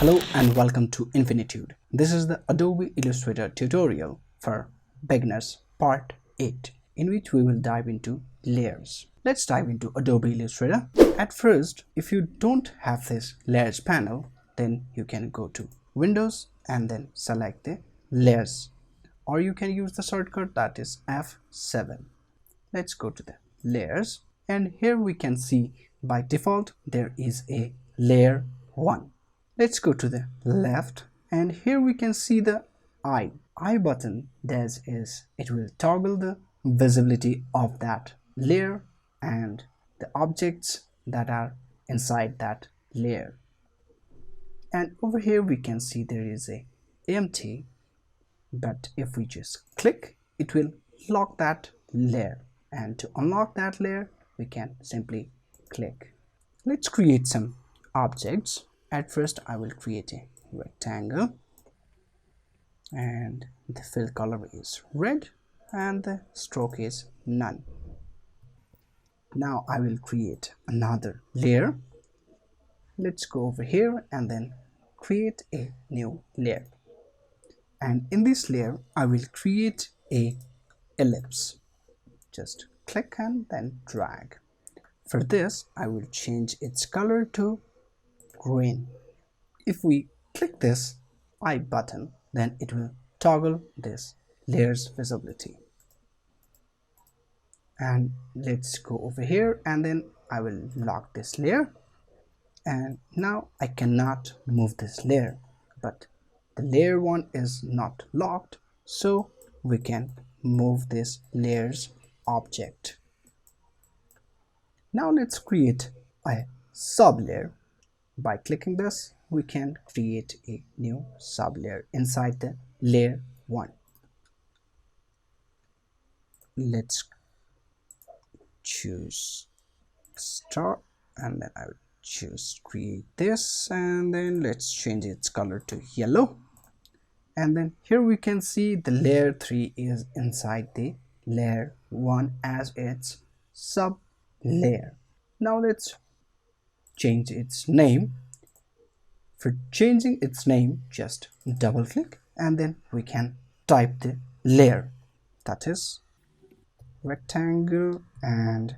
Hello and welcome to Infinitude. This is the Adobe Illustrator tutorial for beginners part 8, in which we will dive into layers. Let's dive into Adobe Illustrator. At first, if you don't have this layers panel, then you can go to Windows and then select the layers, or you can use the shortcut that is F7. Let's go to the layers, and here we can see by default there is a layer 1. Let's go to the left, and here we can see the I button. This is, it will toggle the visibility of that layer and the objects that are inside that layer. And over here we can see there is a empty, but if we just click, it will lock that layer, and to unlock that layer we can simply click. Let's create some objects. At first I will create a rectangle, and the fill color is red and the stroke is none. Now I will create another layer. Let's go over here and then create a new layer, and in this layer I will create a ellipse. Just click and then drag. For this I will change its color to green. If we click this I button, then it will toggle this layer's visibility. And let's go over here and then I will lock this layer, and now I cannot move this layer, but the layer 1 is not locked, so we can move this layer's object. Now let's create a sub layer. By clicking this we can create a new sub layer inside the layer 1. Let's choose star, and then I will choose create this, and then let's change its color to yellow. And then here we can see the layer 3 is inside the layer 1 as its sub layer. Now let's change its name. For changing its name, just double click and then we can type the layer, that is rectangle and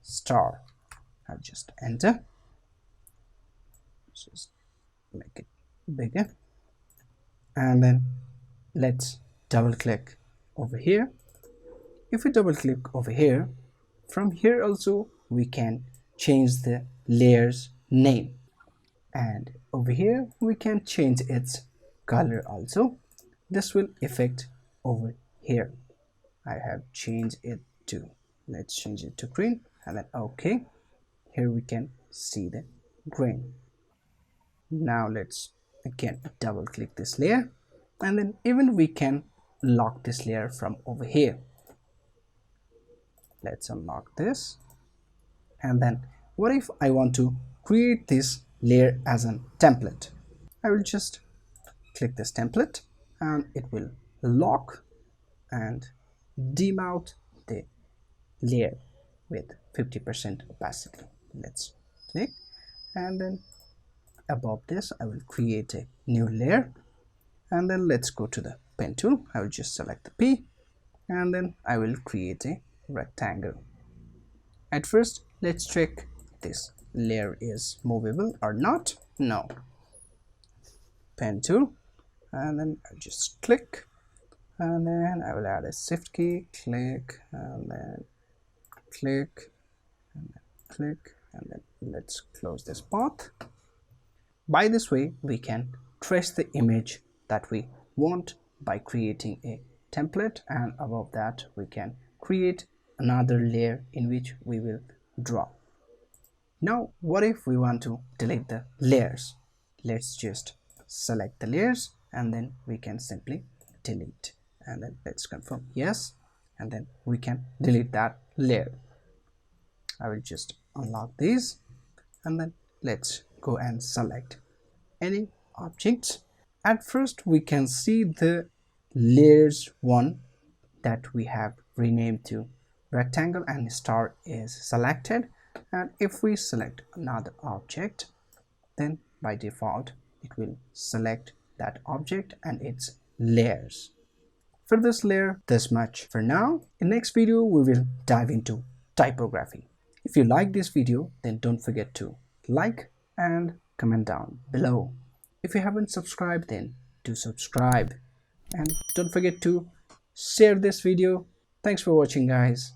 star. I'll just enter. Just make it bigger, and then let's double click over here. If we double click over here, from here also we can change the layer's name, and over here we can change its color also. This will affect over here. I have changed it to, let's change it to green, and then okay, here we can see the green. Now let's again double click this layer, and then even we can lock this layer from over here. Let's unlock this, and then what if I want to create this layer as a template? I will just click this template and it will lock and dim out the layer with 50% opacity. Let's click, and then above this I will create a new layer, and then let's go to the pen tool. I will just select the P, and then I will create a rectangle. At first let's check this layer is movable or not. No. Pen tool, and then I'll just click, and then I will add a shift key, click, and then click, and then click, and then let's close this path. By this way we can trace the image that we want by creating a template, and above that we can create another layer in which we will draw. Now what if we want to delete the layers? Let's just select the layers and then we can simply delete, and then let's confirm yes, and then we can delete that layer. I will just unlock these, and then let's go and select any objects. At first we can see the layers 1 that we have renamed to rectangle and star is selected, and if we select another object, then by default it will select that object and its layers. For this layer, this much. For now, in next video we will dive into typography. If you like this video, then don't forget to like and comment down below. If you haven't subscribed, then do subscribe and don't forget to share this video. Thanks for watching, guys.